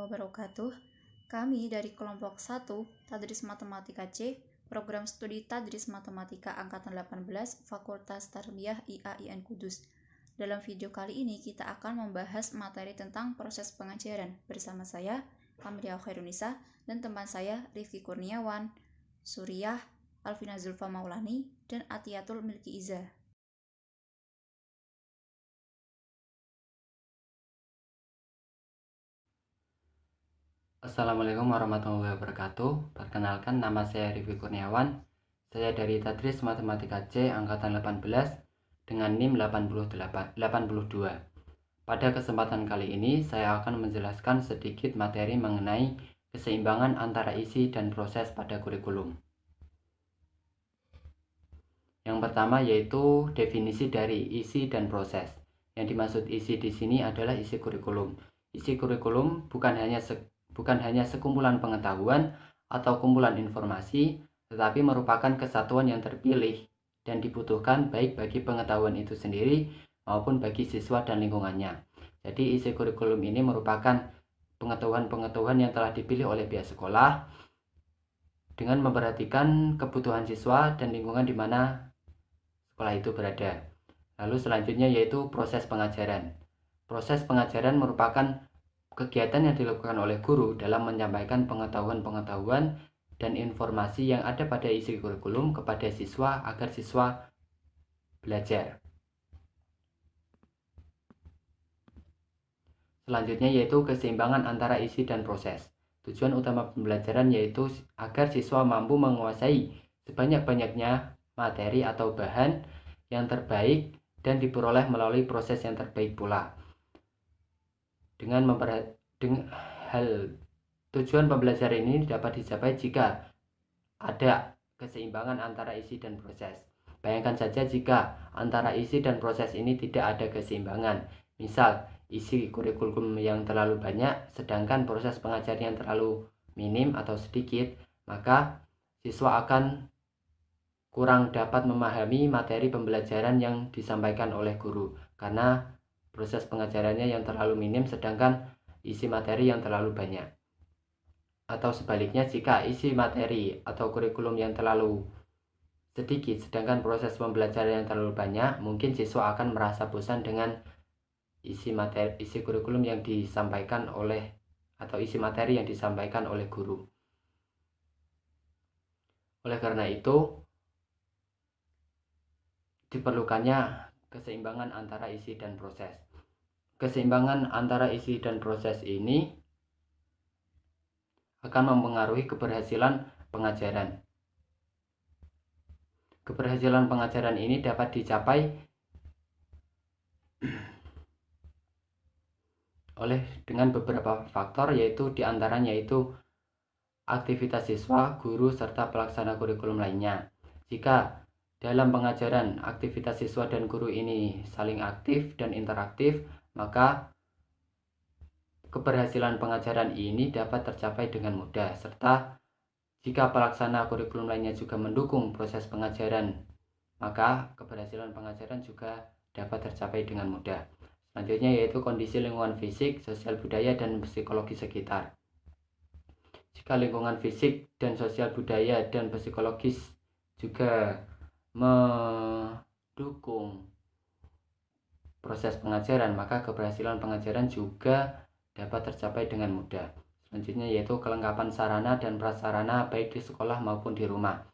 warahmatullahi wabarakatuh. Kami dari kelompok 1 Tadris Matematika C, program studi Tadris Matematika Angkatan 18, Fakultas Tarbiyah IAIN Kudus. Dalam video kali ini kita akan membahas materi tentang proses pengajaran bersama saya, Kamria Khairunisa, dan teman saya, Rifki Kurniawan, Suriyah, Alvina Zulfa Maulani, dan Atiyatul Milki Iza. Assalamualaikum warahmatullahi wabarakatuh. Perkenalkan, nama saya Rifki Kurniawan. Saya dari Tadris Matematika C Angkatan 18 dengan NIM 82. Pada kesempatan kali ini, saya akan menjelaskan sedikit materi mengenai keseimbangan antara isi dan proses pada kurikulum. Yang pertama yaitu definisi dari isi dan proses. Yang dimaksud isi di sini adalah isi kurikulum. Isi kurikulum bukan hanya sekumpulan pengetahuan atau kumpulan informasi, tetapi merupakan kesatuan yang terpilih dan dibutuhkan baik bagi pengetahuan itu sendiri maupun bagi siswa dan lingkungannya. Jadi isi kurikulum ini merupakan pengetahuan-pengetahuan yang telah dipilih oleh pihak sekolah dengan memperhatikan kebutuhan siswa dan lingkungan di mana sekolah itu berada. Lalu selanjutnya yaitu proses pengajaran. Proses pengajaran merupakan kegiatan yang dilakukan oleh guru dalam menyampaikan pengetahuan-pengetahuan dan informasi yang ada pada isi kurikulum kepada siswa agar siswa belajar. Selanjutnya yaitu keseimbangan antara isi dan proses. Tujuan utama pembelajaran yaitu agar siswa mampu menguasai sebanyak-banyaknya materi atau bahan yang terbaik dan diperoleh melalui proses yang terbaik pula. Tujuan pembelajaran ini dapat dicapai jika ada keseimbangan antara isi dan proses. Bayangkan saja jika antara isi dan proses ini tidak ada keseimbangan. Misal, isi kurikulum yang terlalu banyak, sedangkan proses pengajaran yang terlalu minim atau sedikit, maka siswa akan kurang dapat memahami materi pembelajaran yang disampaikan oleh guru, karena proses pengajarannya yang terlalu minim, sedangkan isi materi yang terlalu banyak. Atau sebaliknya, jika isi materi atau kurikulum yang terlalu sedikit, sedangkan proses pembelajaran yang terlalu banyak, mungkin siswa akan merasa bosan dengan isi kurikulum yang disampaikan oleh atau isi materi yang disampaikan oleh guru. Oleh karena itu, diperlukannya keseimbangan antara isi dan proses. Keseimbangan antara isi dan proses ini akan mempengaruhi keberhasilan pengajaran. Keberhasilan pengajaran ini dapat dicapai dengan beberapa faktor, yaitu diantaranya yaitu aktivitas siswa, guru, serta pelaksana kurikulum lainnya. Jika dalam pengajaran aktivitas siswa dan guru ini saling aktif dan interaktif, maka keberhasilan pengajaran ini dapat tercapai dengan mudah. Serta jika pelaksana kurikulum lainnya juga mendukung proses pengajaran, maka keberhasilan pengajaran juga dapat tercapai dengan mudah. Selanjutnya yaitu kondisi lingkungan fisik, sosial budaya, dan psikologi sekitar. Jika lingkungan fisik dan sosial budaya dan psikologis juga mendukung proses pengajaran, maka keberhasilan pengajaran juga dapat tercapai dengan mudah. Selanjutnya yaitu kelengkapan sarana dan prasarana baik di sekolah maupun di rumah.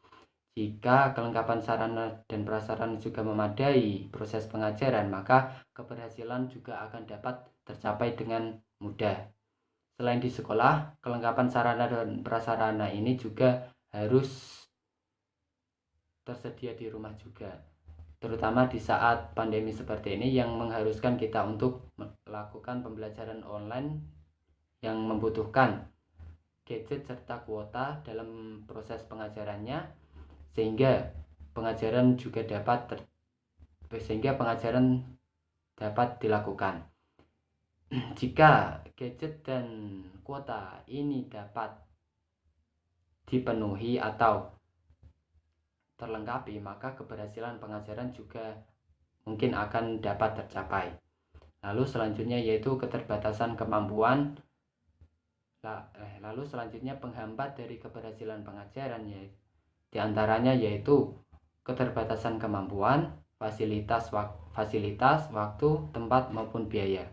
Jika kelengkapan sarana dan prasarana juga memadai proses pengajaran, maka keberhasilan juga akan dapat tercapai dengan mudah. Selain di sekolah, kelengkapan sarana dan prasarana ini juga harus tersedia di rumah juga, terutama di saat pandemi seperti ini yang mengharuskan kita untuk melakukan pembelajaran online yang membutuhkan gadget serta kuota dalam proses pengajarannya, sehingga pengajaran dapat dilakukan. Jika gadget dan kuota ini dapat dipenuhi atau terlengkapi, maka keberhasilan pengajaran juga mungkin akan dapat tercapai. Lalu selanjutnya yaitu keterbatasan kemampuan Lalu selanjutnya penghambat dari keberhasilan pengajaran diantaranya yaitu keterbatasan kemampuan, fasilitas, waktu, tempat maupun biaya.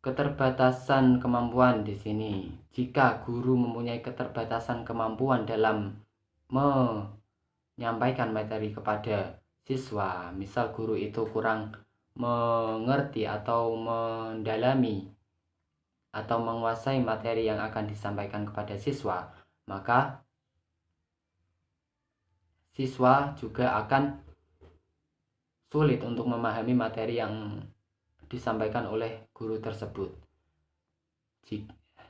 Keterbatasan kemampuan di sini, jika guru mempunyai keterbatasan kemampuan dalam menyampaikan materi kepada siswa, misal guru itu kurang mengerti atau mendalami atau menguasai materi yang akan disampaikan kepada siswa, maka siswa juga akan sulit untuk memahami materi yang disampaikan oleh guru tersebut,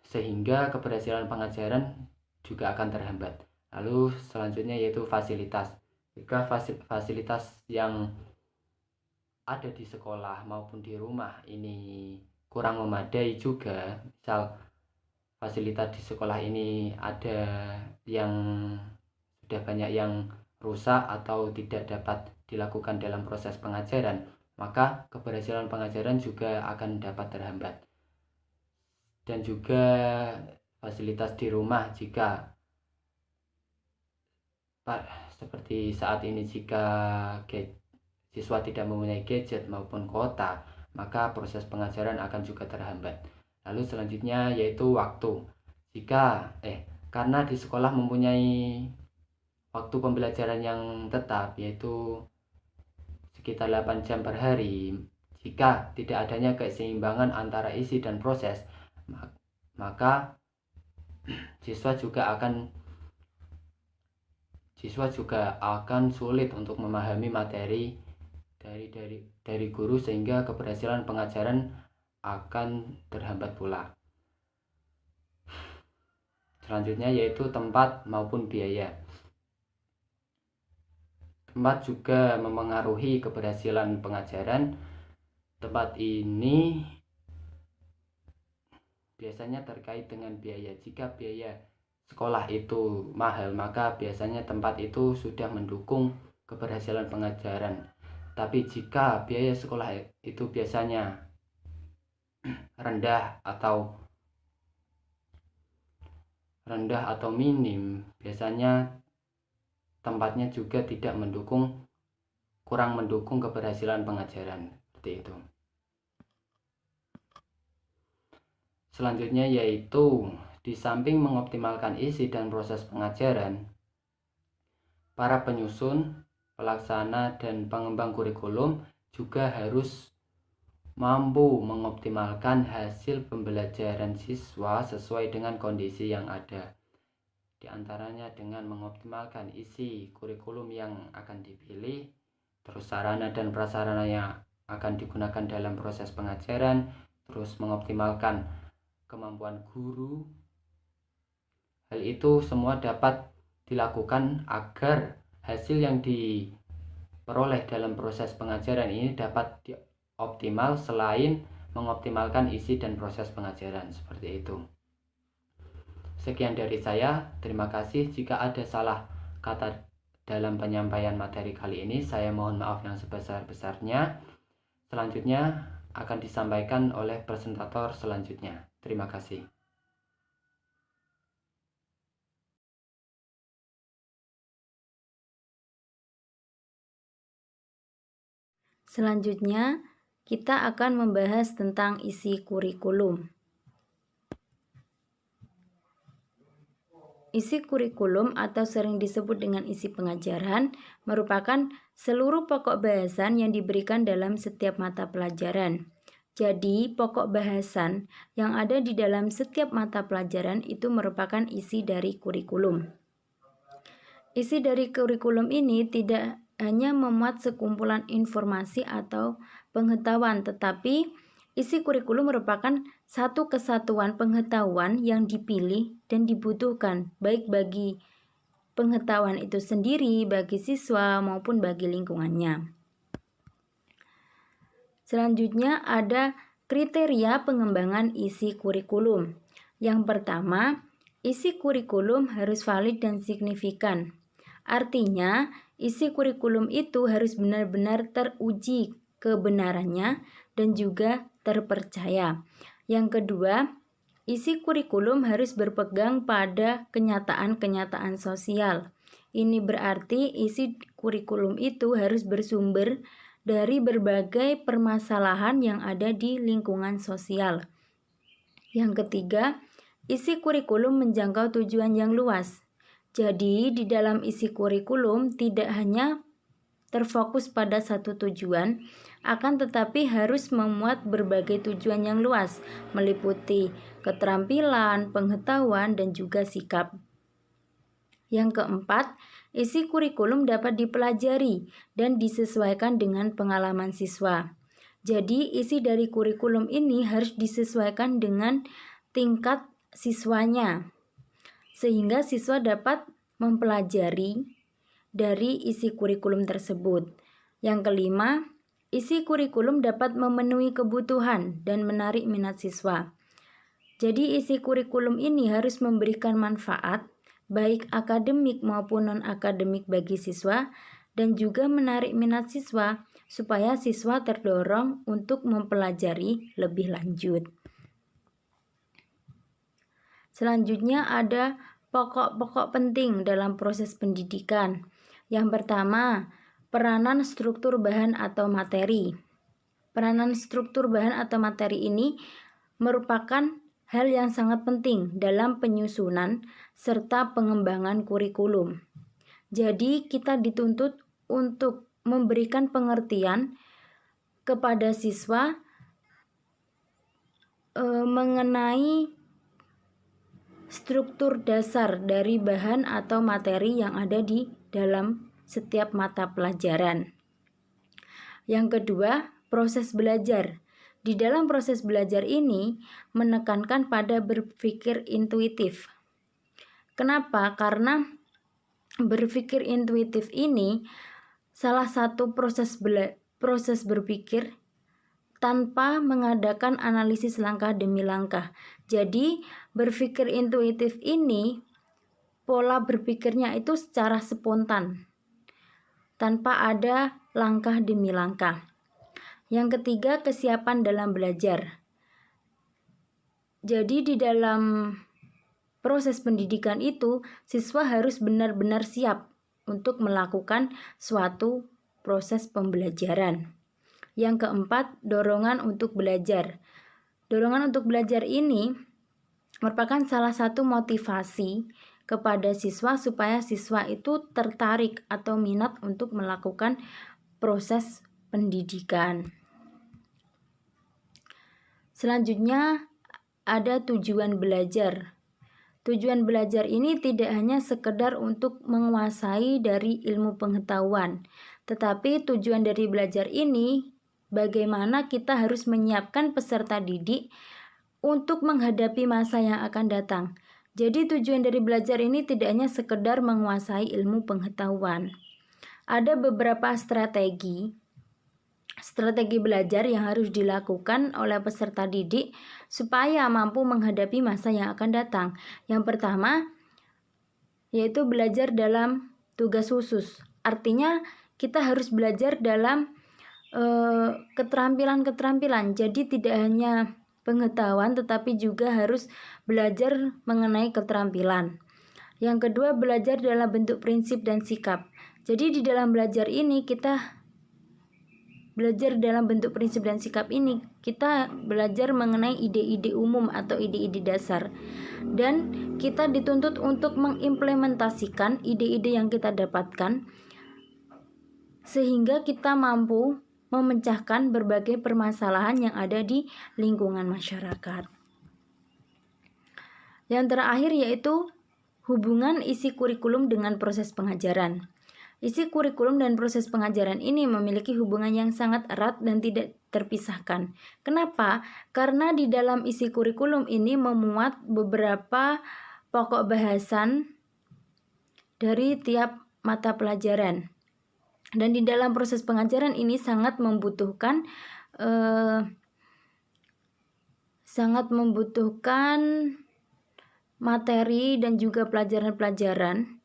sehingga keberhasilan pengajaran juga akan terhambat. Lalu selanjutnya yaitu fasilitas. Jika fasilitas yang ada di sekolah maupun di rumah ini kurang memadai juga, misal fasilitas di sekolah ini ada yang sudah banyak yang rusak atau tidak dapat dilakukan dalam proses pengajaran, maka keberhasilan pengajaran juga akan dapat terhambat. Dan juga fasilitas di rumah, jika seperti saat ini jika siswa tidak mempunyai gadget maupun kuota, maka proses pengajaran akan juga terhambat. Lalu selanjutnya yaitu waktu. Karena di sekolah mempunyai waktu pembelajaran yang tetap, yaitu sekitar 8 jam per hari, jika tidak adanya keseimbangan antara isi dan proses, maka siswa juga akan sulit untuk memahami materi dari guru, sehingga keberhasilan pengajaran akan terhambat pula. Selanjutnya yaitu tempat maupun biaya. Tempat juga memengaruhi keberhasilan pengajaran. Tempat ini biasanya terkait dengan biaya. Jika biaya sekolah itu mahal, maka biasanya tempat itu sudah mendukung keberhasilan pengajaran. Tapi jika biaya sekolah itu biasanya rendah atau minim, biasanya tempatnya juga kurang mendukung keberhasilan pengajaran. Seperti itu. Selanjutnya yaitu di samping mengoptimalkan isi dan proses pengajaran, para penyusun, pelaksana, dan pengembang kurikulum juga harus mampu mengoptimalkan hasil pembelajaran siswa sesuai dengan kondisi yang ada. Di antaranya dengan mengoptimalkan isi kurikulum yang akan dipilih, terus sarana dan prasarana yang akan digunakan dalam proses pengajaran, terus mengoptimalkan kemampuan guru. Hal itu semua dapat dilakukan agar hasil yang diperoleh dalam proses pengajaran ini dapat optimal, selain mengoptimalkan isi dan proses pengajaran. Seperti itu. Sekian dari saya. Terima kasih. Jika ada salah kata dalam penyampaian materi kali ini, saya mohon maaf yang sebesar-besarnya. Selanjutnya akan disampaikan oleh presentator selanjutnya. Terima kasih. Selanjutnya, kita akan membahas tentang isi kurikulum. Isi kurikulum atau sering disebut dengan isi pengajaran merupakan seluruh pokok bahasan yang diberikan dalam setiap mata pelajaran. Jadi, pokok bahasan yang ada di dalam setiap mata pelajaran itu merupakan isi dari kurikulum. Isi dari kurikulum ini tidak hanya memuat sekumpulan informasi atau pengetahuan, tetapi isi kurikulum merupakan satu kesatuan pengetahuan yang dipilih dan dibutuhkan baik bagi pengetahuan itu sendiri, bagi siswa maupun bagi lingkungannya. Selanjutnya ada kriteria pengembangan isi kurikulum. Yang pertama, isi kurikulum harus valid dan signifikan. Artinya, isi kurikulum itu harus benar-benar teruji kebenarannya dan juga terpercaya. Yang kedua, isi kurikulum harus berpegang pada kenyataan-kenyataan sosial. Ini berarti isi kurikulum itu harus bersumber dari berbagai permasalahan yang ada di lingkungan sosial. Yang ketiga, isi kurikulum menjangkau tujuan yang luas. Jadi, di dalam isi kurikulum tidak hanya terfokus pada satu tujuan, akan tetapi harus memuat berbagai tujuan yang luas, meliputi keterampilan, pengetahuan, dan juga sikap. Yang keempat, isi kurikulum dapat dipelajari dan disesuaikan dengan pengalaman siswa. Jadi, isi dari kurikulum ini harus disesuaikan dengan tingkat siswanya, sehingga siswa dapat mempelajari dari isi kurikulum tersebut. Yang kelima, isi kurikulum dapat memenuhi kebutuhan dan menarik minat siswa. Jadi isi kurikulum ini harus memberikan manfaat baik akademik maupun non-akademik bagi siswa dan juga menarik minat siswa supaya siswa terdorong untuk mempelajari lebih lanjut. Selanjutnya ada pokok-pokok penting dalam proses pendidikan. Yang pertama, peranan struktur bahan atau materi. Peranan struktur bahan atau materi ini merupakan hal yang sangat penting dalam penyusunan serta pengembangan kurikulum. Jadi, kita dituntut untuk memberikan pengertian kepada siswa mengenai struktur dasar dari bahan atau materi yang ada di dalam setiap mata pelajaran. Yang kedua, proses belajar. Di dalam proses belajar ini menekankan pada berpikir intuitif. Kenapa? Karena berpikir intuitif ini salah satu proses berpikir tanpa mengadakan analisis langkah demi langkah. Jadi, berpikir intuitif ini pola berpikirnya itu secara spontan, tanpa ada langkah demi langkah. Yang ketiga, kesiapan dalam belajar. Jadi, di dalam proses pendidikan itu, siswa harus benar-benar siap untuk melakukan suatu proses pembelajaran. Yang keempat, dorongan untuk belajar. Dorongan untuk belajar ini merupakan salah satu motivasi kepada siswa supaya siswa itu tertarik atau minat untuk melakukan proses pendidikan. Selanjutnya ada tujuan belajar. Tujuan belajar ini tidak hanya sekedar untuk menguasai dari ilmu pengetahuan, tetapi tujuan dari belajar ini bagaimana kita harus menyiapkan peserta didik untuk menghadapi masa yang akan datang. Jadi tujuan dari belajar ini tidak hanya sekedar menguasai ilmu pengetahuan. Ada beberapa strategi belajar yang harus dilakukan oleh peserta didik supaya mampu menghadapi masa yang akan datang. Yang pertama yaitu belajar dalam tugas khusus. Artinya kita harus belajar dalam keterampilan-keterampilan. Jadi tidak hanya pengetahuan tetapi juga harus belajar mengenai keterampilan. Yang kedua, belajar dalam bentuk prinsip dan sikap. Jadi di dalam belajar ini kita belajar dalam bentuk prinsip dan sikap ini kita belajar mengenai ide-ide umum atau ide-ide dasar. Dan kita dituntut untuk mengimplementasikan ide-ide yang kita dapatkan sehingga kita mampu memecahkan berbagai permasalahan yang ada di lingkungan masyarakat. Yang terakhir yaitu hubungan isi kurikulum dengan proses pengajaran. Isi kurikulum dan proses pengajaran ini memiliki hubungan yang sangat erat dan tidak terpisahkan. Kenapa? Karena di dalam isi kurikulum ini memuat beberapa pokok bahasan dari tiap mata pelajaran. Dan di dalam proses pengajaran ini sangat membutuhkan materi dan juga pelajaran-pelajaran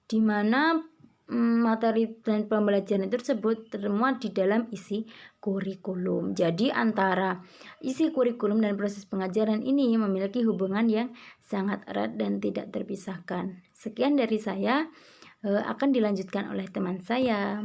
di mana materi dan pembelajaran tersebut termuat di dalam isi kurikulum. Jadi antara isi kurikulum dan proses pengajaran ini memiliki hubungan yang sangat erat dan tidak terpisahkan. Sekian dari saya, akan dilanjutkan oleh teman saya.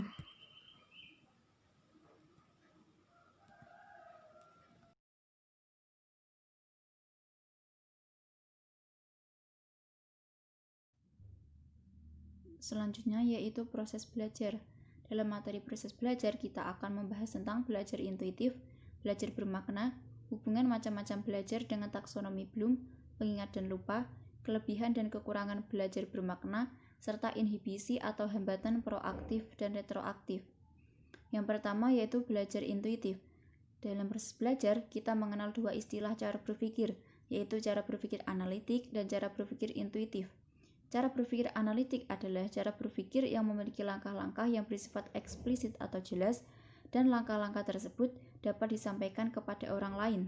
Selanjutnya yaitu proses belajar. Dalam materi proses belajar, kita akan membahas tentang belajar intuitif, belajar bermakna, hubungan macam-macam belajar dengan taksonomi Bloom, pengingat dan lupa, kelebihan dan kekurangan belajar bermakna, serta inhibisi atau hambatan proaktif dan retroaktif. Yang pertama yaitu belajar intuitif. Dalam proses belajar, kita mengenal dua istilah cara berpikir, yaitu cara berpikir analitik dan cara berpikir intuitif. Cara berpikir analitik adalah cara berpikir yang memiliki langkah-langkah yang bersifat eksplisit atau jelas, dan langkah-langkah tersebut dapat disampaikan kepada orang lain.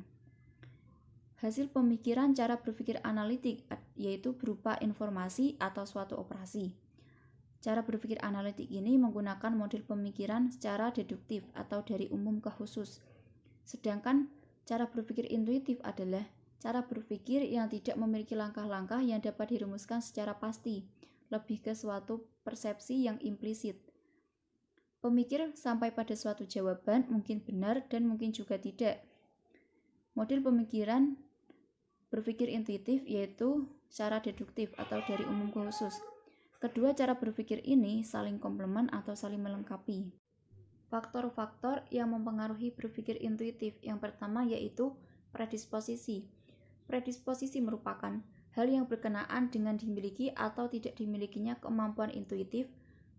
Hasil pemikiran cara berpikir analitik yaitu berupa informasi atau suatu operasi. Cara berpikir analitik ini menggunakan model pemikiran secara deduktif atau dari umum ke khusus. Sedangkan cara berpikir intuitif adalah cara berpikir yang tidak memiliki langkah-langkah yang dapat dirumuskan secara pasti, lebih ke suatu persepsi yang implisit. Pemikir sampai pada suatu jawaban mungkin benar dan mungkin juga tidak. Model pemikiran berpikir intuitif yaitu cara deduktif atau dari umum ke khusus. Kedua cara berpikir ini saling komplement atau saling melengkapi. Faktor-faktor yang mempengaruhi berpikir intuitif yang pertama yaitu predisposisi. Predisposisi merupakan hal yang berkenaan dengan dimiliki atau tidak dimilikinya kemampuan intuitif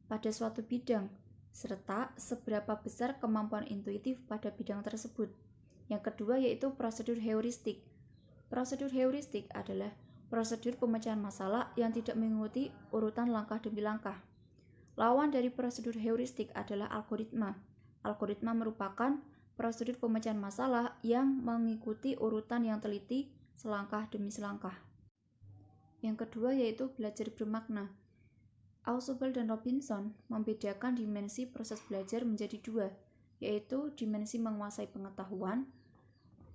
pada suatu bidang, serta seberapa besar kemampuan intuitif pada bidang tersebut. Yang kedua yaitu prosedur heuristik. Prosedur heuristik adalah prosedur pemecahan masalah yang tidak mengikuti urutan langkah demi langkah. Lawan dari prosedur heuristik adalah algoritma. Algoritma merupakan prosedur pemecahan masalah yang mengikuti urutan yang teliti selangkah demi selangkah. Yang kedua yaitu belajar bermakna. Ausubel dan Robinson membedakan dimensi proses belajar menjadi dua, yaitu dimensi menguasai pengetahuan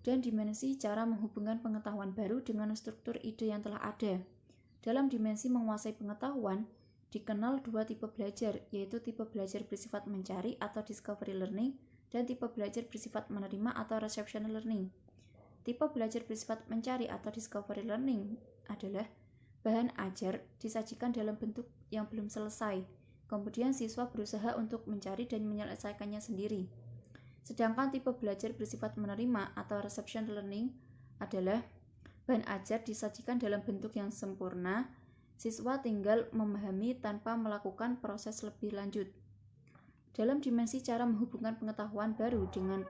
dan dimensi cara menghubungkan pengetahuan baru dengan struktur ide yang telah ada. Dalam dimensi menguasai pengetahuan, dikenal dua tipe belajar, yaitu tipe belajar bersifat mencari atau discovery learning dan tipe belajar bersifat menerima atau reception learning. Tipe belajar bersifat mencari atau discovery learning adalah bahan ajar disajikan dalam bentuk yang belum selesai, kemudian siswa berusaha untuk mencari dan menyelesaikannya sendiri. Sedangkan tipe belajar bersifat menerima atau reception learning adalah bahan ajar disajikan dalam bentuk yang sempurna, siswa tinggal memahami tanpa melakukan proses lebih lanjut. Dalam dimensi cara menghubungkan pengetahuan baru dengan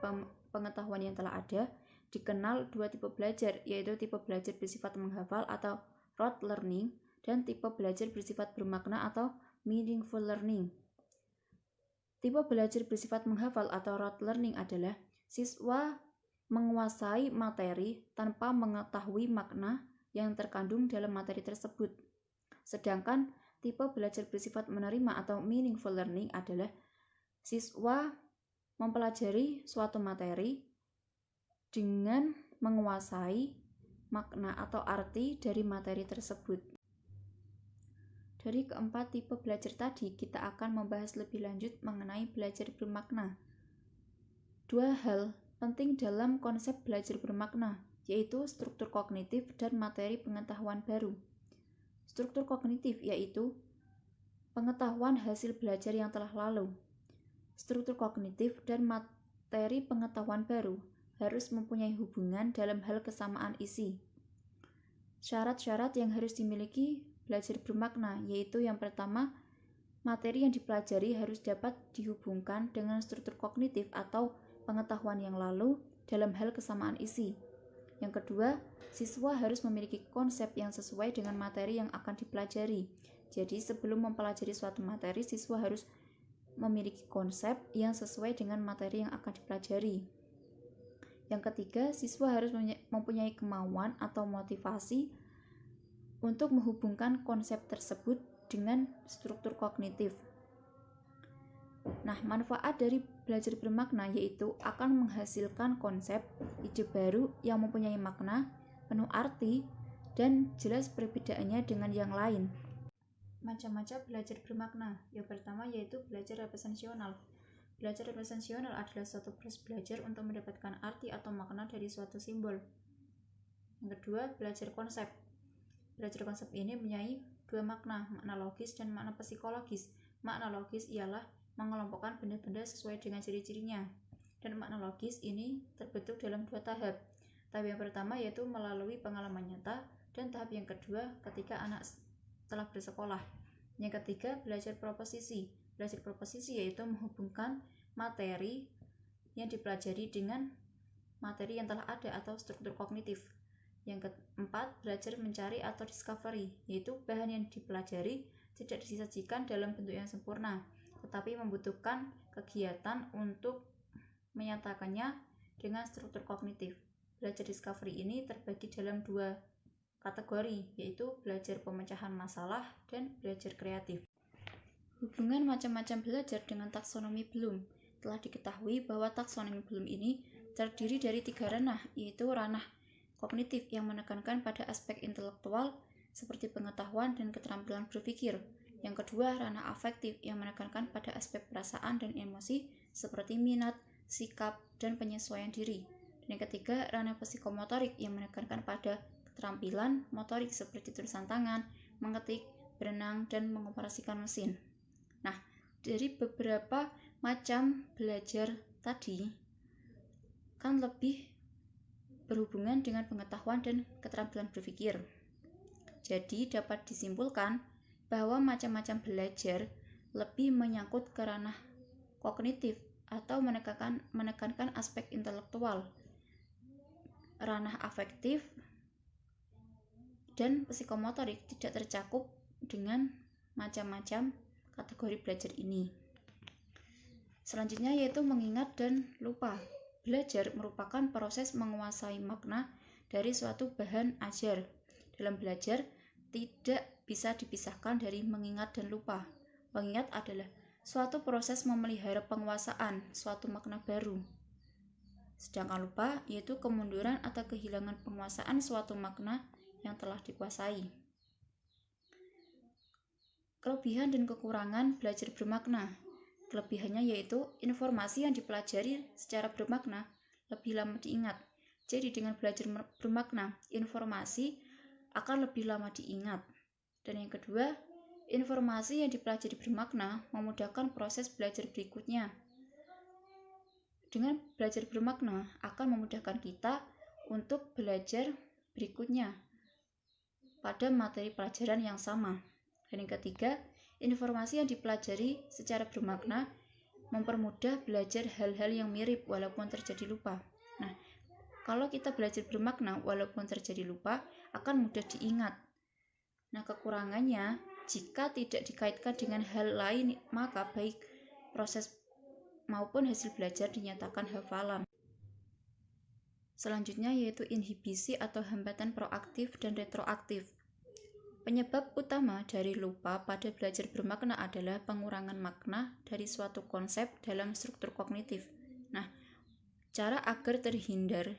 pengetahuan yang telah ada, dikenal dua tipe belajar, yaitu tipe belajar bersifat menghafal atau rote learning dan tipe belajar bersifat bermakna atau meaningful learning. Tipe belajar bersifat menghafal atau rote learning adalah siswa menguasai materi tanpa mengetahui makna yang terkandung dalam materi tersebut. Sedangkan tipe belajar bersifat menerima atau meaningful learning adalah siswa mempelajari suatu materi dengan menguasai makna atau arti dari materi tersebut. Dari keempat tipe belajar tadi, kita akan membahas lebih lanjut mengenai belajar bermakna. Dua hal penting dalam konsep belajar bermakna, yaitu struktur kognitif dan materi pengetahuan baru. Struktur kognitif yaitu pengetahuan hasil belajar yang telah lalu. Struktur kognitif dan materi pengetahuan baru harus mempunyai hubungan dalam hal kesamaan isi. Syarat-syarat yang harus dimiliki belajar bermakna yaitu yang pertama, materi yang dipelajari harus dapat dihubungkan dengan struktur kognitif atau pengetahuan yang lalu dalam hal kesamaan isi. Yang kedua, siswa harus memiliki konsep yang sesuai dengan materi yang akan dipelajari. Jadi sebelum mempelajari suatu materi, siswa harus memiliki konsep yang sesuai dengan materi yang akan dipelajari. Yang ketiga, siswa harus mempunyai kemauan atau motivasi untuk menghubungkan konsep tersebut dengan struktur kognitif. Nah, manfaat dari belajar bermakna yaitu akan menghasilkan konsep, ide baru yang mempunyai makna, penuh arti, dan jelas perbedaannya dengan yang lain. Macam-macam belajar bermakna. Yang pertama yaitu belajar representasional. Belajar representasional adalah suatu proses belajar untuk mendapatkan arti atau makna dari suatu simbol. Yang kedua, belajar konsep. Belajar konsep ini mempunyai dua makna logis dan makna psikologis. Makna logis ialah mengelompokkan benda-benda sesuai dengan ciri-cirinya. Dan makna logis ini terbentuk dalam dua tahap. Tahap yang pertama yaitu melalui pengalaman nyata, dan tahap yang kedua ketika anak telah bersekolah. Yang ketiga, belajar proposisi. Belajar proposisi yaitu menghubungkan materi yang dipelajari dengan materi yang telah ada atau struktur kognitif. Yang keempat, belajar mencari atau discovery, yaitu bahan yang dipelajari tidak disajikan dalam bentuk yang sempurna, tetapi membutuhkan kegiatan untuk menyatakannya dengan struktur kognitif. Belajar discovery ini terbagi dalam dua kategori, yaitu belajar pemecahan masalah dan belajar kreatif. Hubungan macam-macam belajar dengan taksonomi Bloom. Telah diketahui bahwa taksonomi Bloom ini terdiri dari 3 ranah, yaitu ranah kognitif yang menekankan pada aspek intelektual seperti pengetahuan dan keterampilan berpikir. Yang kedua, ranah afektif yang menekankan pada aspek perasaan dan emosi seperti minat, sikap, dan penyesuaian diri. Dan yang ketiga, ranah psikomotorik yang menekankan pada keterampilan motorik seperti tulisan tangan, mengetik, berenang, dan mengoperasikan mesin. Nah, dari beberapa macam belajar tadi kan lebih berhubungan dengan pengetahuan dan keterampilan berpikir. Jadi dapat disimpulkan bahwa macam-macam belajar lebih menyangkut ke ranah kognitif atau menekankan aspek intelektual, ranah afektif dan psikomotorik tidak tercakup dengan macam-macam kategori belajar ini. Selanjutnya yaitu mengingat dan lupa. Belajar merupakan proses menguasai makna dari suatu bahan ajar. Dalam belajar tidak bisa dipisahkan dari mengingat dan lupa. Mengingat adalah suatu proses memelihara penguasaan suatu makna baru. Sedangkan lupa yaitu kemunduran atau kehilangan penguasaan suatu makna yang telah dikuasai. Kelebihan dan kekurangan belajar bermakna. Kelebihannya yaitu informasi yang dipelajari secara bermakna lebih lama diingat. Jadi dengan belajar bermakna, informasi akan lebih lama diingat. Dan yang kedua, informasi yang dipelajari bermakna memudahkan proses belajar berikutnya. Dengan belajar bermakna akan memudahkan kita untuk belajar berikutnya pada materi pelajaran yang sama. Dan yang ketiga, informasi yang dipelajari secara bermakna mempermudah belajar hal-hal yang mirip walaupun terjadi lupa. Nah, kalau kita belajar bermakna walaupun terjadi lupa akan mudah diingat. Nah, kekurangannya jika tidak dikaitkan dengan hal lain maka baik proses maupun hasil belajar dinyatakan hafalan. Selanjutnya yaitu inhibisi atau hambatan proaktif dan retroaktif. Penyebab utama dari lupa pada belajar bermakna adalah pengurangan makna dari suatu konsep dalam struktur kognitif. Nah, cara agar terhindar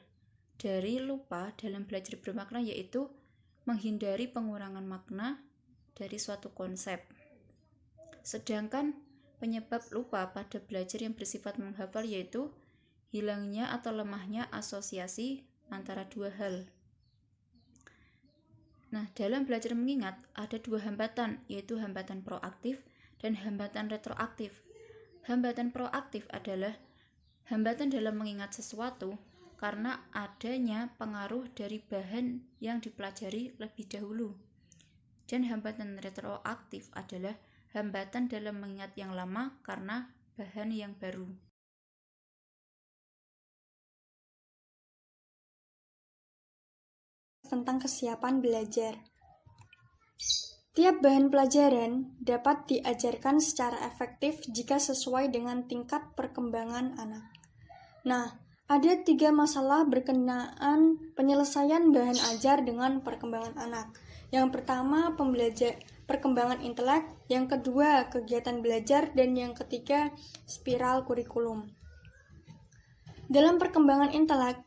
dari lupa dalam belajar bermakna yaitu menghindari pengurangan makna dari suatu konsep. Sedangkan penyebab lupa pada belajar yang bersifat menghafal yaitu hilangnya atau lemahnya asosiasi antara dua hal. Nah, dalam belajar mengingat ada dua hambatan, yaitu hambatan proaktif dan hambatan retroaktif. Hambatan proaktif adalah hambatan dalam mengingat sesuatu karena adanya pengaruh dari bahan yang dipelajari lebih dahulu. Dan hambatan retroaktif adalah hambatan dalam mengingat yang lama karena bahan yang baru. Tentang kesiapan belajar. Tiap bahan pelajaran dapat diajarkan secara efektif jika sesuai dengan tingkat perkembangan anak. Nah, Ada 3 masalah berkenaan penyelesaian bahan ajar dengan perkembangan anak. Yang pertama, perkembangan intelek, yang kedua, kegiatan belajar, dan yang ketiga, spiral kurikulum. Dalam perkembangan intelek,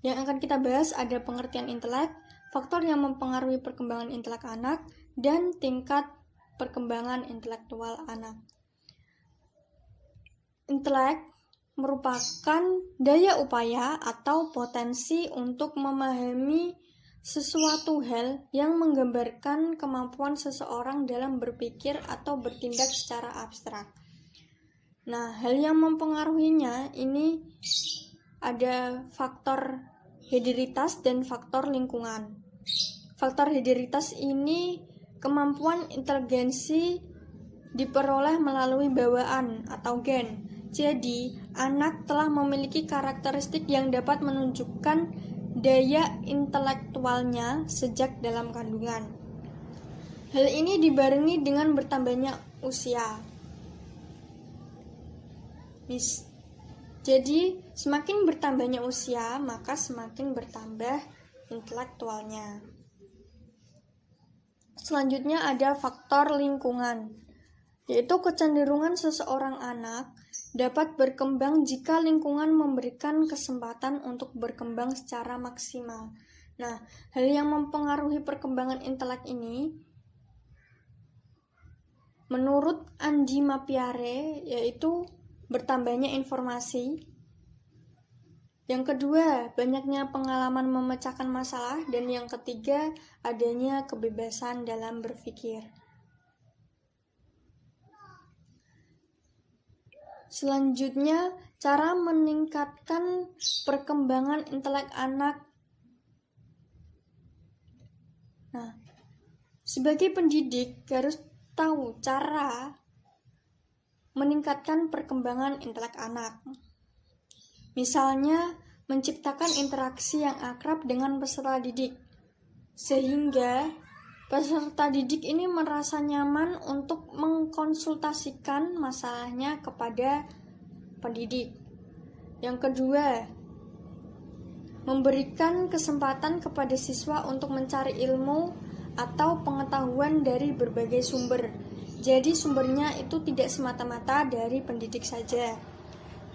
yang akan kita bahas ada pengertian intelek, faktor yang mempengaruhi perkembangan intelek anak, dan tingkat perkembangan intelektual anak. Intelek merupakan daya upaya atau potensi untuk memahami sesuatu hal yang menggambarkan kemampuan seseorang dalam berpikir atau bertindak secara abstrak. Nah, hal yang mempengaruhinya ini ada faktor hederitas dan faktor lingkungan. Faktor hederitas ini kemampuan inteligensi diperoleh melalui bawaan atau gen. Jadi, anak telah memiliki karakteristik yang dapat menunjukkan daya intelektualnya sejak dalam kandungan. Hal ini dibarengi dengan bertambahnya usia. Jadi, semakin bertambahnya usia, maka semakin bertambah intelektualnya. Selanjutnya ada faktor lingkungan, yaitu kecenderungan seseorang anak dapat berkembang jika lingkungan memberikan kesempatan untuk berkembang secara maksimal. Nah, hal yang mempengaruhi perkembangan intelek ini menurut Andy Mapiare yaitu bertambahnya informasi. Yang kedua, banyaknya pengalaman memecahkan masalah, dan yang ketiga, adanya kebebasan dalam berpikir. Selanjutnya, cara meningkatkan perkembangan intelek anak. Nah, sebagai pendidik harus tahu cara meningkatkan perkembangan intelek anak. Misalnya, menciptakan interaksi yang akrab dengan peserta didik, sehingga peserta didik ini merasa nyaman untuk mengkonsultasikan masalahnya kepada pendidik. Yang kedua, memberikan kesempatan kepada siswa untuk mencari ilmu atau pengetahuan dari berbagai sumber. Jadi sumbernya itu tidak semata-mata dari pendidik saja.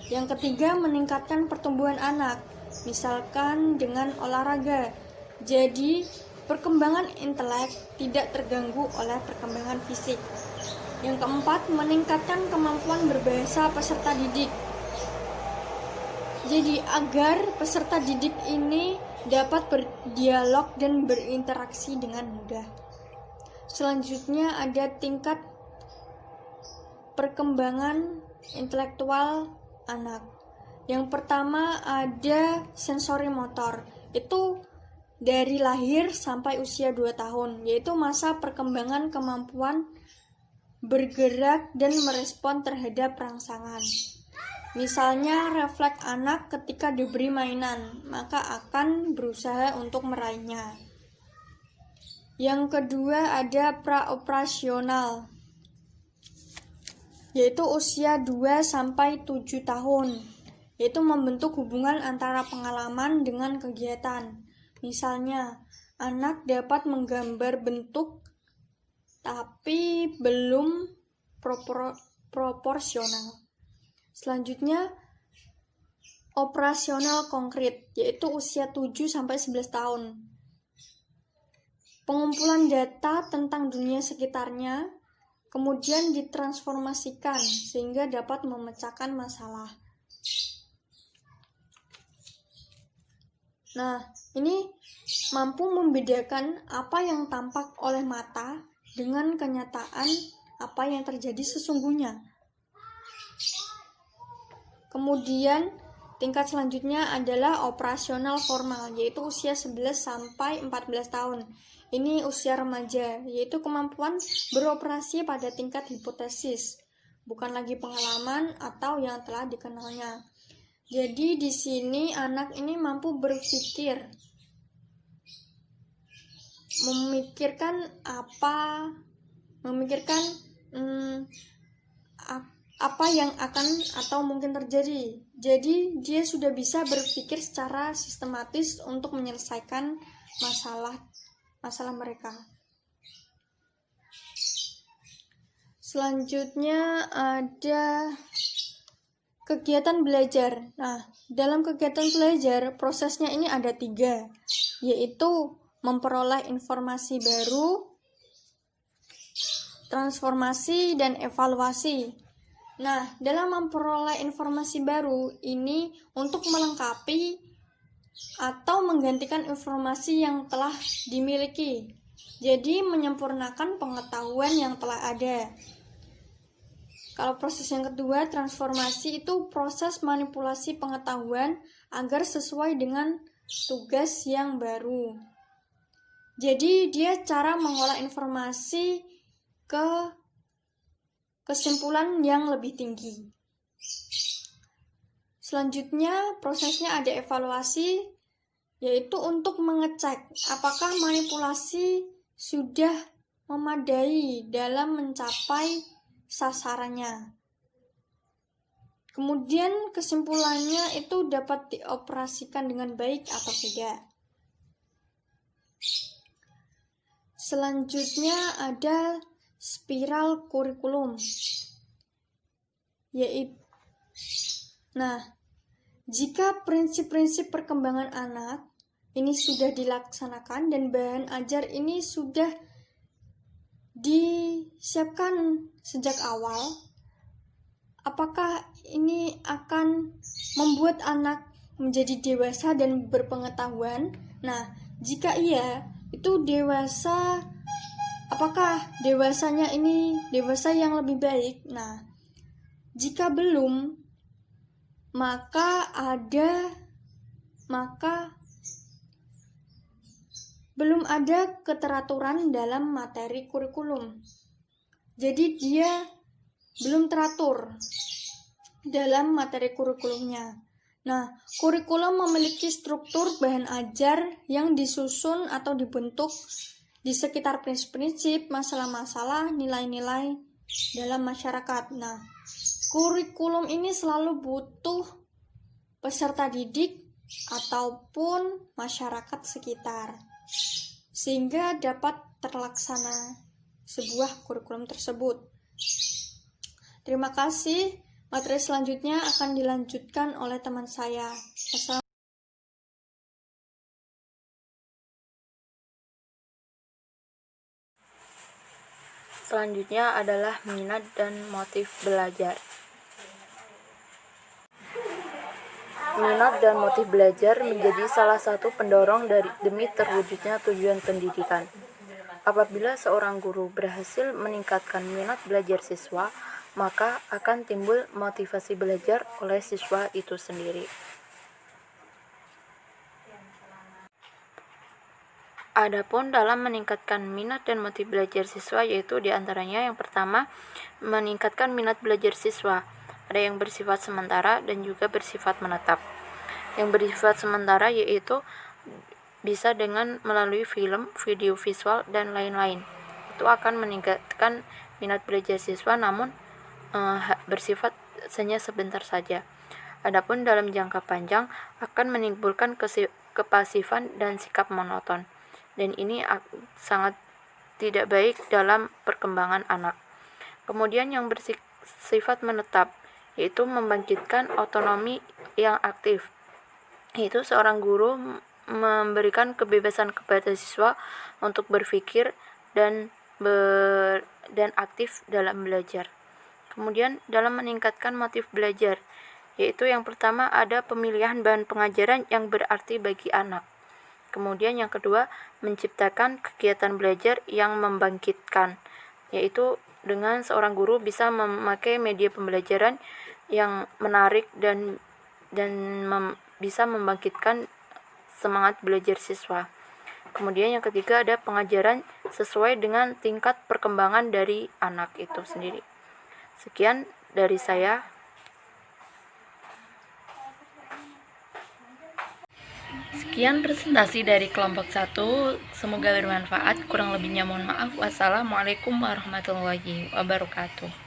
Yang ketiga, meningkatkan pertumbuhan anak, misalkan dengan olahraga. Jadi, perkembangan intelek tidak terganggu oleh perkembangan fisik. Yang keempat, meningkatkan kemampuan berbahasa peserta didik. Jadi, agar peserta didik ini dapat berdialog dan berinteraksi dengan mudah. Selanjutnya ada tingkat perkembangan intelektual anak. Yang pertama ada sensori motor. Itu dari lahir sampai usia 2 tahun, yaitu masa perkembangan kemampuan bergerak dan merespon terhadap rangsangan. Misalnya refleks anak ketika diberi mainan, maka akan berusaha untuk meraihnya. Yang kedua ada praoperasional, yaitu usia 2-7 tahun, yaitu membentuk hubungan antara pengalaman dengan kegiatan. Misalnya, anak dapat menggambar bentuk tapi belum proporsional. Selanjutnya, operasional konkret, yaitu usia 7-11 tahun. Pengumpulan data tentang dunia sekitarnya kemudian ditransformasikan sehingga dapat memecahkan masalah. Nah, ini mampu membedakan apa yang tampak oleh mata dengan kenyataan apa yang terjadi sesungguhnya. Kemudian, tingkat selanjutnya adalah operasional formal, yaitu usia 11-14 tahun. Ini usia remaja, yaitu kemampuan beroperasi pada tingkat hipotesis, bukan lagi pengalaman atau yang telah dikenalnya. Jadi di sini anak ini mampu berpikir, memikirkan apa yang akan atau mungkin terjadi. Jadi dia sudah bisa berpikir secara sistematis untuk menyelesaikan masalah mereka. Selanjutnya ada kegiatan belajar. Nah, dalam kegiatan belajar prosesnya ini ada 3, yaitu memperoleh informasi baru, transformasi, dan evaluasi. Nah, dalam memperoleh informasi baru ini untuk melengkapi atau menggantikan informasi yang telah dimiliki. Jadi menyempurnakan pengetahuan yang telah ada. Kalau proses yang kedua, transformasi, itu proses manipulasi pengetahuan agar sesuai dengan tugas yang baru. Jadi dia cara mengolah informasi ke kesimpulan yang lebih tinggi. Selanjutnya prosesnya ada evaluasi, yaitu untuk mengecek apakah manipulasi sudah memadai dalam mencapai sasarannya. Kemudian kesimpulannya itu dapat dioperasikan dengan baik atau tidak. Selanjutnya ada spiral kurikulum. Jika prinsip-prinsip perkembangan anak ini sudah dilaksanakan dan bahan ajar ini sudah disiapkan sejak awal, apakah ini akan membuat anak menjadi dewasa dan berpengetahuan? Nah, jika iya, itu dewasa, apakah dewasanya ini dewasa yang lebih baik? Nah, jika belum, maka belum ada keteraturan dalam materi kurikulum. Jadi dia belum teratur dalam materi kurikulumnya. Nah, kurikulum memiliki struktur bahan ajar yang disusun atau dibentuk di sekitar prinsip-prinsip, masalah-masalah, nilai-nilai dalam masyarakat. Nah, kurikulum ini selalu butuh peserta didik ataupun masyarakat sekitar, sehingga dapat terlaksana sebuah kurikulum tersebut. Terima kasih. Materi selanjutnya akan dilanjutkan oleh teman saya. Selanjutnya adalah minat dan motif belajar. Minat dan motif belajar menjadi salah satu pendorong demi terwujudnya tujuan pendidikan. Apabila seorang guru berhasil meningkatkan minat belajar siswa, maka akan timbul motivasi belajar oleh siswa itu sendiri. Adapun dalam meningkatkan minat dan motif belajar siswa, yaitu diantaranya yang pertama, meningkatkan minat belajar siswa. Ada yang bersifat sementara dan juga bersifat menetap. Yang bersifat sementara yaitu bisa dengan melalui film, video visual, dan lain-lain. Itu akan meningkatkan minat belajar siswa, namun bersifat hanya sebentar saja. Adapun dalam jangka panjang akan menimbulkan kepasifan dan sikap monoton. Dan ini sangat tidak baik dalam perkembangan anak. Kemudian yang bersifat menetap, yaitu membangkitkan otonomi yang aktif, yaitu seorang guru memberikan kebebasan kepada siswa untuk berpikir dan aktif dalam belajar. Kemudian dalam meningkatkan motif belajar, yaitu yang pertama ada pemilihan bahan pengajaran yang berarti bagi anak. Kemudian yang kedua, menciptakan kegiatan belajar yang membangkitkan, yaitu dengan seorang guru bisa memakai media pembelajaran yang menarik dan bisa membangkitkan semangat belajar siswa. Kemudian yang ketiga ada pengajaran sesuai dengan tingkat perkembangan dari anak itu sendiri. Sekian dari saya. Sekian presentasi dari kelompok 1, semoga bermanfaat, kurang lebihnya mohon maaf. Wassalamualaikum warahmatullahi wabarakatuh.